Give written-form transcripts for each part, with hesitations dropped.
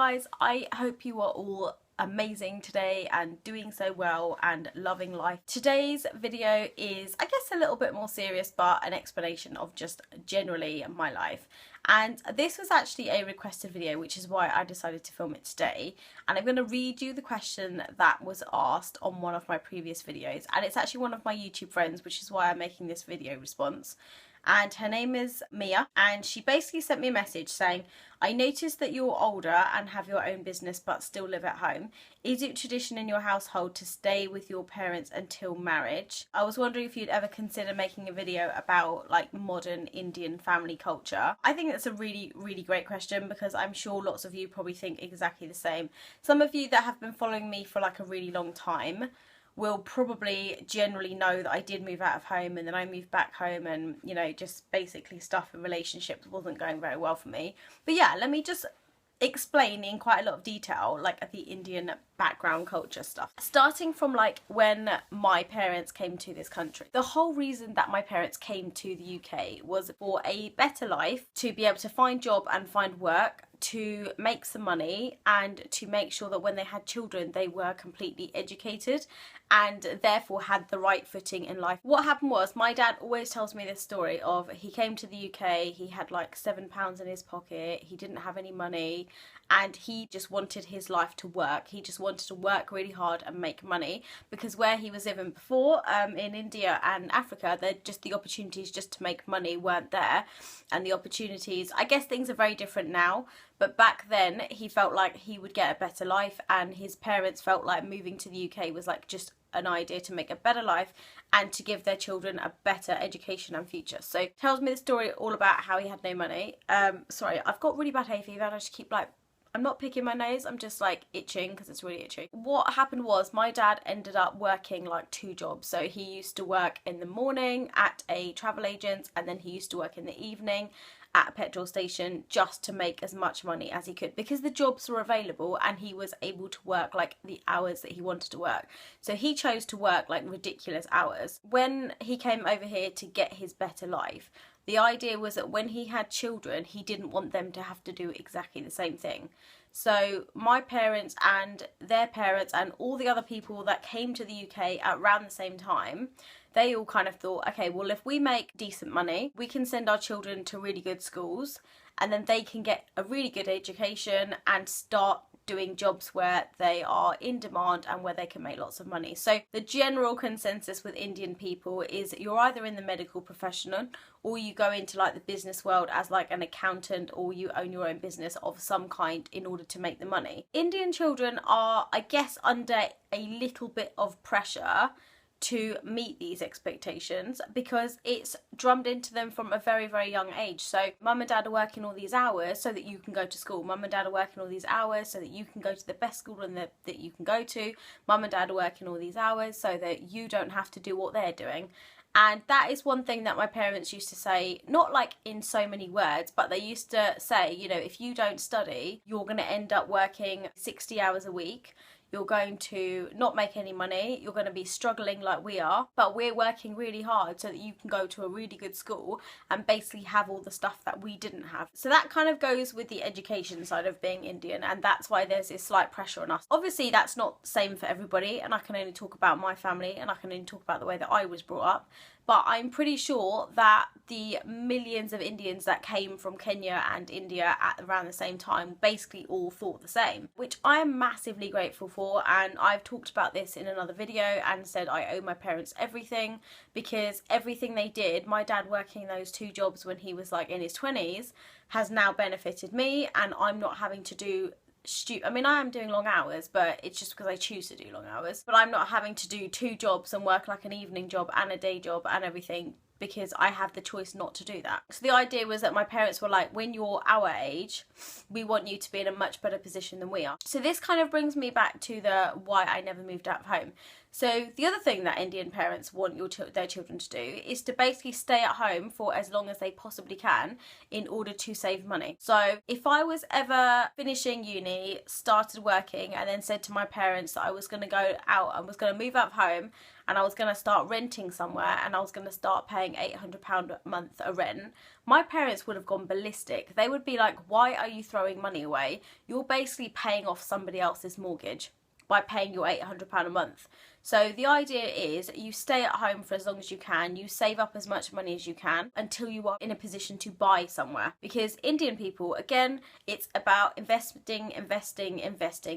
guys, I hope you are all amazing today and doing so well and loving life. Today's video is, I guess, a little bit more serious, but an explanation of just generally my life. And this was actually a requested video, which is why I decided to film it today. And I'm going to read you the question that was asked on one of my previous videos, and it's actually one of my YouTube friends, which is why I'm making this video response. And her name is Mia, and she basically sent me a message saying, I noticed that you're older and have your own business but still live at home. Is it tradition in your household to stay with your parents until marriage? I was wondering if you'd ever consider making a video about like modern Indian family culture. I think that's a really great question, because I'm sure lots of you probably think exactly the same. Some of you that have been following me for like a really long time will probably generally know that I did move out of home, and then I moved back home, and you know, just basically stuff in relationships wasn't going very well for me. But yeah, let me just explain in quite a lot of detail like the Indian background culture stuff, starting from like when my parents came to this country. The whole reason that my parents came to the UK was for a better life, to be able to find job and find work, to make some money, and to make sure that when they had children they were completely educated and therefore had the right footing in life. What happened was, my dad always tells me this story of, he came to the UK, he had like £7 in his pocket, he didn't have any money, and he just wanted his life to work. He just wanted to work really hard and make money, because where he was living before, in India and Africa, the opportunities just to make money weren't there. And the opportunities, I guess things are very different now, but back then he felt like he would get a better life, and his parents felt like moving to the UK was like just an idea to make a better life and to give their children a better education and future. So he tells me the story all about how he had no money. Sorry, I've got really bad hay fever and I just keep like, I'm not picking my nose, I'm just like itching because it's really itchy. What happened was, my dad ended up working like 2 jobs. So he used to work in the morning at a travel agent, and then he used to work in the evening at a petrol station, just to make as much money as he could, because the jobs were available and he was able to work like the hours that he wanted to work. So he chose to work like ridiculous hours. When he came over here to get his better life, the idea was that when he had children, he didn't want them to have to do exactly the same thing. So my parents and their parents and all the other people that came to the UK at around the same time, they all kind of thought, okay, well, if we make decent money, we can send our children to really good schools, and then they can get a really good education and start doing jobs where they are in demand and where they can make lots of money. So the general consensus with Indian people is you're either in the medical profession, or you go into like the business world as like an accountant, or you own your own business of some kind in order to make the money. Indian children are, I guess, under a little bit of pressure to meet these expectations, because it's drummed into them from a very young age. So mum and dad are working all these hours so that you can go to school. Mum and dad are working all these hours so that you can go to the best school that you can go to. Mum and dad are working all these hours so that you don't have to do what they're doing. And that is one thing that my parents used to say, not like in so many words, but they used to say, you know, if you don't study, you're going to end up working 60 hours a week. You're going to not make any money, you're going to be struggling like we are, but we're working really hard so that you can go to a really good school and basically have all the stuff that we didn't have. So that kind of goes with the education side of being Indian, and that's why there's this slight pressure on us. Obviously that's not the same for everybody, and I can only talk about my family, and I can only talk about the way that I was brought up. But I'm pretty sure that the millions of Indians that came from Kenya and India at around the same time basically all thought the same, which I am massively grateful for. And I've talked about this in another video and said I owe my parents everything, because everything they did, my dad working those 2 jobs when he was like in his 20s, has now benefited me, and I'm not having to do I mean, I am doing long hours, but it's just because I choose to do long hours. But I'm not having to do 2 jobs and work like an evening job and a day job and everything, because I have the choice not to do that. So the idea was that my parents were like, when you're our age, we want you to be in a much better position than we are. So this kind of brings me back to the why I never moved out of home. So the other thing that Indian parents want their children to do is to basically stay at home for as long as they possibly can in order to save money. So if I was ever finishing uni, started working, and then said to my parents that I was going to go out and was going to move out of home and I was going to start renting somewhere and I was going to start paying £800 a month a rent, my parents would have gone ballistic. They would be like, why are you throwing money away? You're basically paying off somebody else's mortgage by paying your £800 a month. So the idea is you stay at home for as long as you can, you save up as much money as you can until you are in a position to buy somewhere. Because Indian people, again, it's about investing.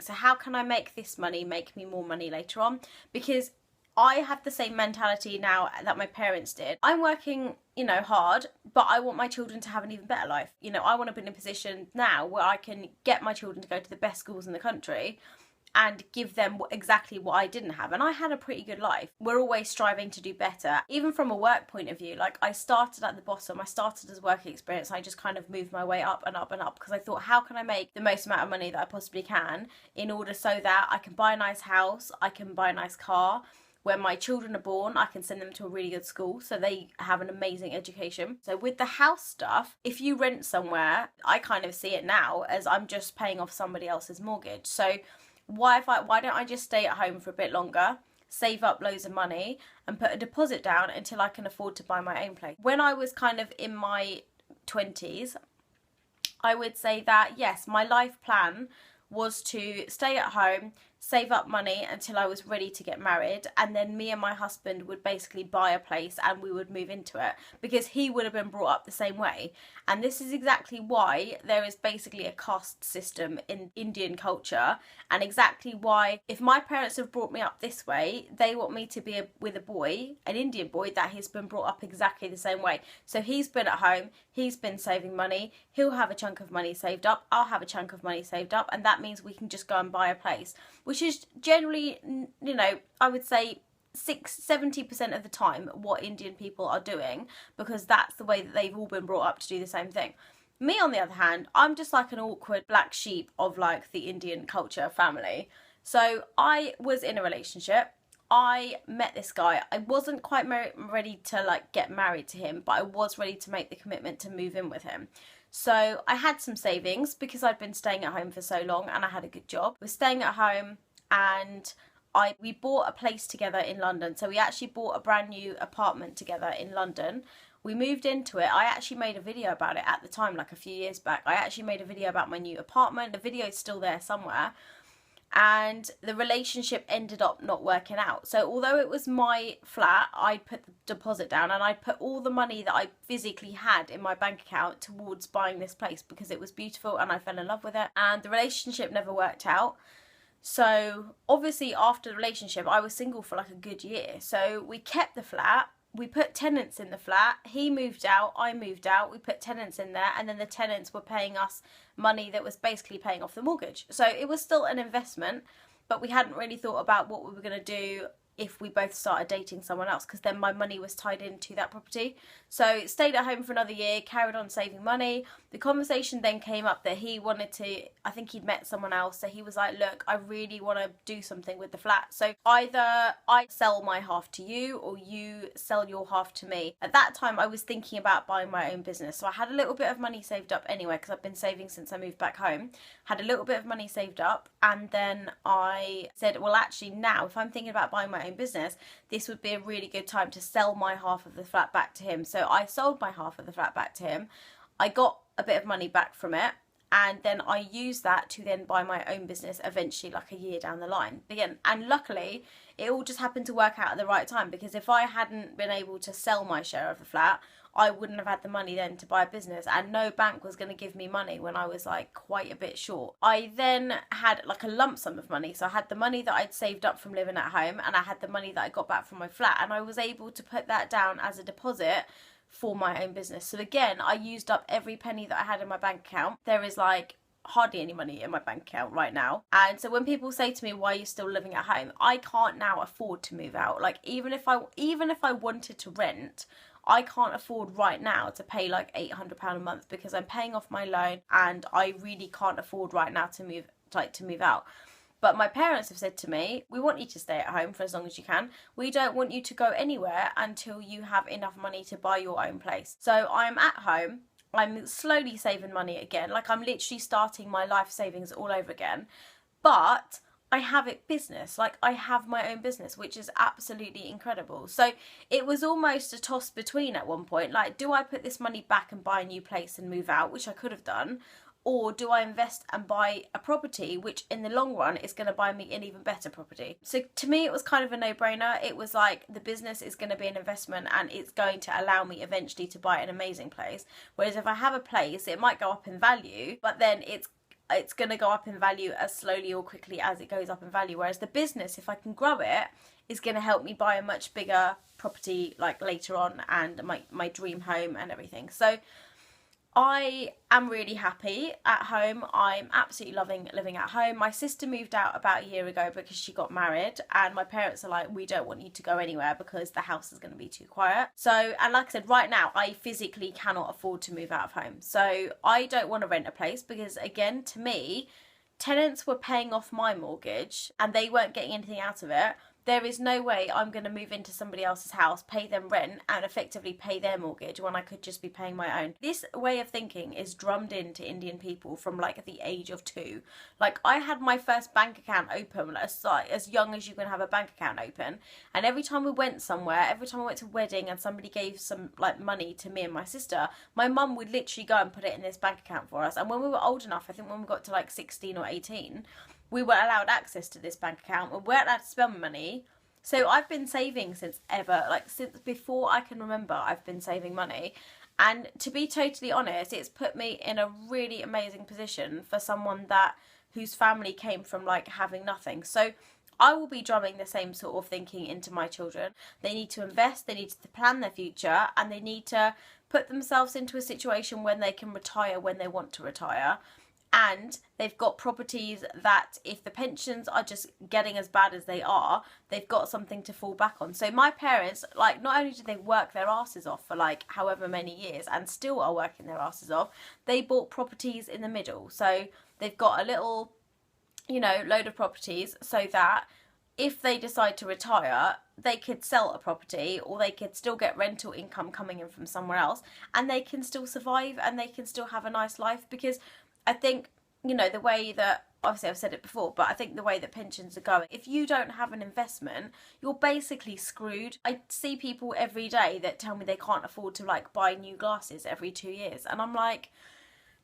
So how can I make this money make me more money later on? Because I have the same mentality now that my parents did. I'm working, hard, but I want my children to have an even better life. I want to be in a position now where I can get my children to go to the best schools in the country and give them exactly what I didn't have. And I had a pretty good life. We're always striving to do better. Even from a work point of view, like I started at the bottom, I started as work experience, I just kind of moved my way up and up and up because I thought, how can I make the most amount of money that I possibly can in order so that I can buy a nice house, I can buy a nice car. When my children are born, I can send them to a really good school so they have an amazing education. So with the house stuff, if you rent somewhere, I kind of see it now as I'm just paying off somebody else's mortgage. So why don't I just stay at home for a bit longer, save up loads of money and put a deposit down until I can afford to buy my own place? When I was kind of in my 20s, I would say that yes, my life plan was to stay at home, save up money until I was ready to get married, and then me and my husband would basically buy a place and we would move into it because he would have been brought up the same way. And this is exactly why there is basically a caste system in Indian culture, and exactly why if my parents have brought me up this way, they want me to be with a boy, an Indian boy, that has been brought up exactly the same way. So he's been at home, he's been saving money, he'll have a chunk of money saved up, I'll have a chunk of money saved up, and that means we can just go and buy a place, which is generally, I would say 70% of the time what Indian people are doing, because that's the way that they've all been brought up to do the same thing. Me, on the other hand, I'm just like an awkward black sheep of like the Indian culture family. So I was in a relationship. I met this guy. I wasn't quite ready to like get married to him, but I was ready to make the commitment to move in with him. So I had some savings because I'd been staying at home for so long and I had a good job. I was staying at home and we bought a place together in London. So we actually bought a brand new apartment together in London. We moved into it. I actually made a video about it at the time, like a few years back. I actually made a video about my new apartment. The video is still there somewhere. And the relationship ended up not working out. So although it was my flat, I put the deposit down and I put all the money that I physically had in my bank account towards buying this place because it was beautiful and I fell in love with it. And the relationship never worked out. So obviously after the relationship, I was single for like a good year. So we kept the flat. We put tenants in the flat. He moved out, I moved out. We put tenants in there, and then the tenants were paying us money that was basically paying off the mortgage. So it was still an investment, but we hadn't really thought about what we were going to do if we both started dating someone else, because then my money was tied into that property. So stayed at home for another year, carried on saving money. The conversation then came up that he wanted to, I think he'd met someone else, so he was like, look, I really want to do something with the flat. So either I sell my half to you or you sell your half to me. At that time, I was thinking about buying my own business. So I had a little bit of money saved up anyway, because I've been saving since I moved back home. Had a little bit of money saved up, and then I said, well, actually now, if I'm thinking about buying my own business, this would be a really good time to sell my half of the flat back to him. So I sold my half of the flat back to him. I got a bit of money back from it, and then I used that to then buy my own business eventually, like a year down the line. Again, and luckily it all just happened to work out at the right time, because if I hadn't been able to sell my share of the flat, I wouldn't have had the money then to buy a business, and no bank was going to give me money when I was like quite a bit short. I then had like a lump sum of money. So I had the money that I'd saved up from living at home, and I had the money that I got back from my flat, and I was able to put that down as a deposit for my own business. So again, I used up every penny that I had in my bank account. There is like hardly any money in my bank account right now. And so when people say to me, why are you still living at home? I can't now afford to move out. Like even if I wanted to rent, I can't afford right now to pay like £800 a month, because I'm paying off my loan and I really can't afford right now to move out. But my parents have said to me, we want you to stay at home for as long as you can. We don't want you to go anywhere until you have enough money to buy your own place. So I'm at home. I'm slowly saving money again. Like, I'm literally starting my life savings all over again. But I have it business. Like, I have my own business, which is absolutely incredible. So it was almost a toss between at one point. Like, do I put this money back and buy a new place and move out, which I could have done? Or do I invest and buy a property, which in the long run is going to buy me an even better property? So to me, it was kind of a no-brainer. It was like, the business is going to be an investment and it's going to allow me eventually to buy an amazing place. Whereas if I have a place, it might go up in value, but then it's going to go up in value as slowly or quickly as it goes up in value. Whereas the business, if I can grow it, is going to help me buy a much bigger property like later on, and my dream home and everything. So I am really happy at home. I'm absolutely loving living at home. My sister moved out about a year ago because she got married, and my parents are like, we don't want you to go anywhere because the house is going to be too quiet. So, and like I said, right now I physically cannot afford to move out of home. So I don't want to rent a place because, again, to me, tenants were paying off my mortgage and they weren't getting anything out of it. There is no way I'm going to move into somebody else's house, pay them rent, and effectively pay their mortgage when I could just be paying my own. This way of thinking is drummed into Indian people from like the age of 2. Like, I had my first bank account open as young as you can have a bank account open. And every time we went somewhere, every time I went to a wedding and somebody gave some like money to me and my sister, my mum would literally go and put it in this bank account for us. And when we were old enough, I think when we got to like 16 or 18, we were allowed access to this bank account. We weren't allowed to spend money. So I've been saving since ever, like since before I can remember, I've been saving money. And to be totally honest, it's put me in a really amazing position for someone whose family came from like having nothing. So I will be drumming the same sort of thinking into my children. They need to invest, they need to plan their future, and they need to put themselves into a situation when they can retire when they want to retire. And they've got properties that, if the pensions are just getting as bad as they are, they've got something to fall back on. So my parents, like, not only did they work their asses off for like however many years and still are working their asses off, they bought properties in the middle. So they've got a little, load of properties so that if they decide to retire, they could sell a property, or they could still get rental income coming in from somewhere else, and they can still survive and they can still have a nice life. Because I think, the way that, obviously I've said it before, but I think the way that pensions are going, if you don't have an investment, you're basically screwed. I see people every day that tell me they can't afford to like buy new glasses every 2 years. And I'm like,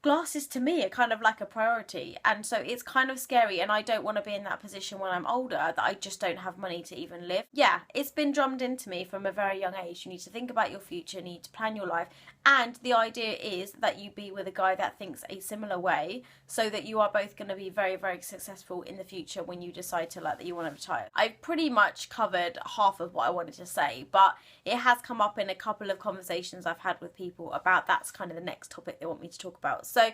glasses to me are kind of like a priority, and so it's kind of scary, and I don't want to be in that position when I'm older that I just don't have money to even live. Yeah, it's been drummed into me from a very young age. You need to think about your future, you need to plan your life, and the idea is that you be with a guy that thinks a similar way, so that you are both going to be very, very successful in the future when you decide to that you want to retire. I've pretty much covered half of what I wanted to say, but it has come up in a couple of conversations I've had with people about that's kind of the next topic they want me to talk about. So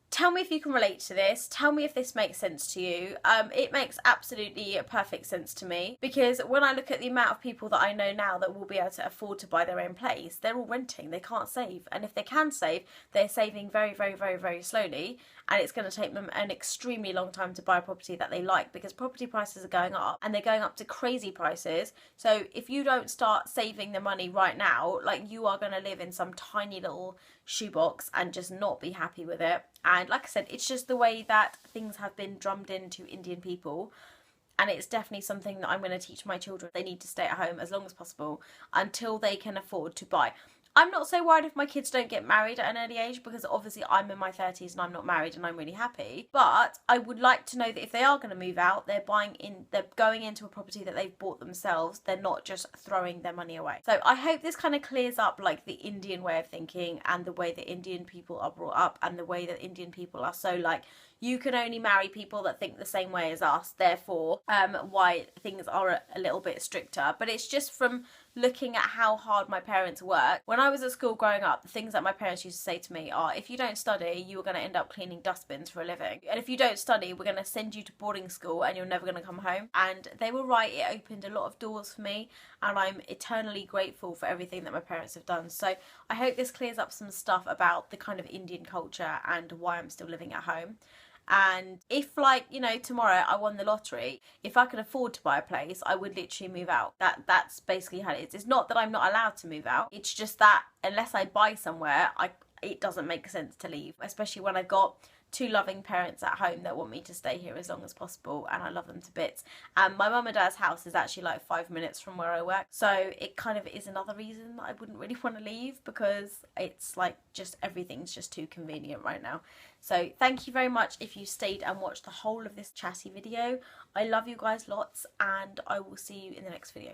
tell me if you can relate to this. Tell me if this makes sense to you. It makes absolutely perfect sense to me, because when I look at the amount of people that I know now that will be able to afford to buy their own place, they're all renting. They can't save. And if they can save, they're saving very, very, very, very slowly. And it's going to take them an extremely long time to buy a property that they like, because property prices are going up, and they're going up to crazy prices. So if you don't start saving the money right now, like, you are going to live in some tiny little shoebox and just not be happy with it. And like I said, it's just the way that things have been drummed into Indian people. And it's definitely something that I'm going to teach my children. They need to stay at home as long as possible until they can afford to buy. I'm not so worried if my kids don't get married at an early age, because obviously I'm in my 30s and I'm not married and I'm really happy. But I would like to know that if they are going to move out, they're going into a property that they've bought themselves. They're not just throwing their money away. So I hope this kind of clears up like the Indian way of thinking, and the way that Indian people are brought up, and the way that Indian people are so like, you can only marry people that think the same way as us, therefore why things are a little bit stricter. But it's just from looking at how hard my parents work. When I was at school growing up, the things that my parents used to say to me are, if you don't study, you are going to end up cleaning dustbins for a living. And if you don't study, we're going to send you to boarding school and you're never going to come home. And they were right. It opened a lot of doors for me, and I'm eternally grateful for everything that my parents have done. So I hope this clears up some stuff about the kind of Indian culture and why I'm still living at home. And if, like, you know, tomorrow I won the lottery, if I could afford to buy a place, I would literally move out. That's basically how it is. It's not that I'm not allowed to move out, it's just that unless I buy somewhere, it doesn't make sense to leave, especially when I've got two loving parents at home that want me to stay here as long as possible, and I love them to bits. And my mum and dad's house is actually like 5 minutes from where I work, so it kind of is another reason that I wouldn't really want to leave, because it's like just everything's just too convenient right now. So thank you very much if you stayed and watched the whole of this chatty video. I love you guys lots, and I will see you in the next video.